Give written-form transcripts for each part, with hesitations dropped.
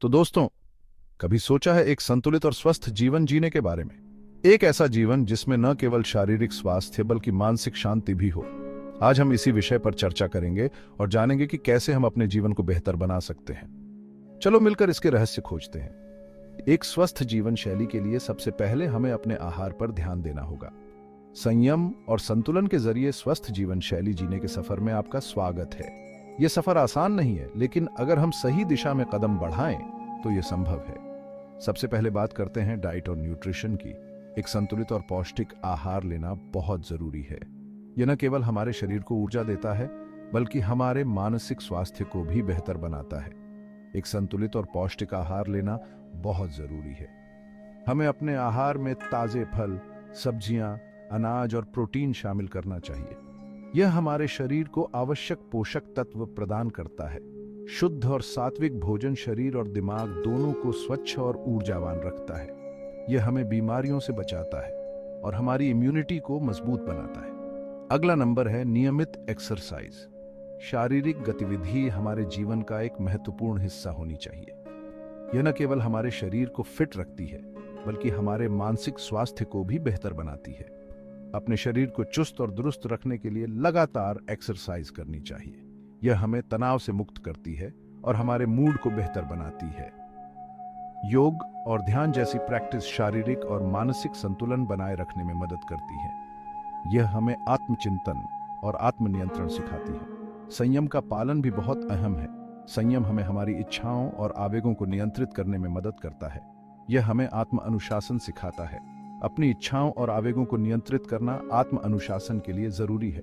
तो दोस्तों, कभी सोचा है एक संतुलित और स्वस्थ जीवन जीने के बारे में? एक ऐसा जीवन जिसमें न केवल शारीरिक स्वास्थ्य बल्कि मानसिक शांति भी हो। आज हम इसी विषय पर चर्चा करेंगे और जानेंगे कि कैसे हम अपने जीवन को बेहतर बना सकते हैं। चलो मिलकर इसके रहस्य खोजते हैं। एक स्वस्थ जीवन शैली के लिए सबसे पहले हमें अपने आहार पर ध्यान देना होगा। संयम और संतुलन के जरिए स्वस्थ जीवन शैली जीने के सफर में आपका स्वागत है। यह सफर आसान नहीं है, लेकिन अगर हम सही दिशा में कदम बढ़ाएं तो यह संभव है। सबसे पहले बात करते हैं डाइट और न्यूट्रिशन की। एक संतुलित और पौष्टिक आहार लेना बहुत जरूरी है। यह न केवल हमारे शरीर को ऊर्जा देता है, बल्कि हमारे मानसिक स्वास्थ्य को भी बेहतर बनाता है। एक संतुलित और पौष्टिक आहार लेना बहुत जरूरी है। हमें अपने आहार में ताजे फल, सब्जियां, अनाज और प्रोटीन शामिल करना चाहिए। यह हमारे शरीर को आवश्यक पोषक तत्व प्रदान करता है। शुद्ध और सात्विक भोजन शरीर और दिमाग दोनों को स्वच्छ और ऊर्जावान रखता है। यह हमें बीमारियों से बचाता है और हमारी इम्यूनिटी को मजबूत बनाता है। अगला नंबर है नियमित एक्सरसाइज। शारीरिक गतिविधि हमारे जीवन का एक महत्वपूर्ण हिस्सा होनी चाहिए। यह न केवल हमारे शरीर को फिट रखती है, बल्कि हमारे मानसिक स्वास्थ्य को भी बेहतर बनाती है। अपने शरीर को चुस्त और दुरुस्त रखने के लिए लगातार एक्सरसाइज करनी चाहिए। यह हमें तनाव से मुक्त करती है और हमारे मूड को बेहतर बनाती है। योग और ध्यान जैसी प्रैक्टिस शारीरिक और मानसिक संतुलन बनाए रखने में मदद करती है। यह हमें आत्मचिंतन और आत्मनियंत्रण सिखाती है। संयम का पालन भी बहुत अहम है। संयम हमें हमारी इच्छाओं और आवेगों को नियंत्रित करने में मदद करता है। यह हमें आत्म अनुशासन सिखाता है। अपनी इच्छाओं और आवेगों को नियंत्रित करना आत्म अनुशासन के लिए जरूरी है।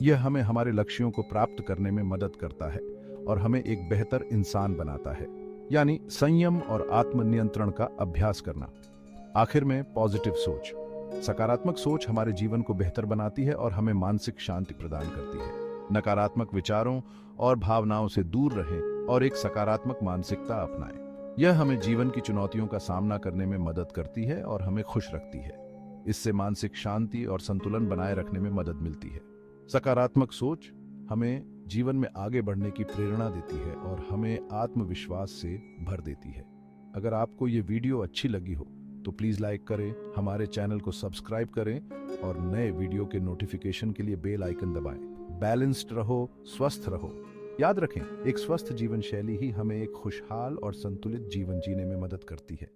यह हमें हमारे लक्ष्यों को प्राप्त करने में मदद करता है और हमें एक बेहतर इंसान बनाता है। यानी संयम और आत्मनियंत्रण का अभ्यास करना। आखिर में पॉजिटिव सोच। सकारात्मक सोच हमारे जीवन को बेहतर बनाती है और हमें मानसिक शांति प्रदान करती है। नकारात्मक विचारों और भावनाओं से दूर रहें और एक सकारात्मक मानसिकता अपनाएं। यह हमें जीवन की चुनौतियों का सामना करने में मदद करती है और हमें खुश रखती है। इससे मानसिक शांति और संतुलन बनाए रखने में मदद मिलती है। सकारात्मक सोच हमें जीवन में आगे बढ़ने की प्रेरणा देती है और हमें आत्मविश्वास से भर देती है। अगर आपको ये वीडियो अच्छी लगी हो तो प्लीज़ लाइक करें, हमारे चैनल को सब्सक्राइब करें और नए वीडियो के नोटिफिकेशन के लिए बेल आइकन दबाएं। बैलेंस्ड रहो, स्वस्थ रहो। याद रखें, एक स्वस्थ जीवन शैली ही हमें एक खुशहाल और संतुलित जीवन जीने में मदद करती है।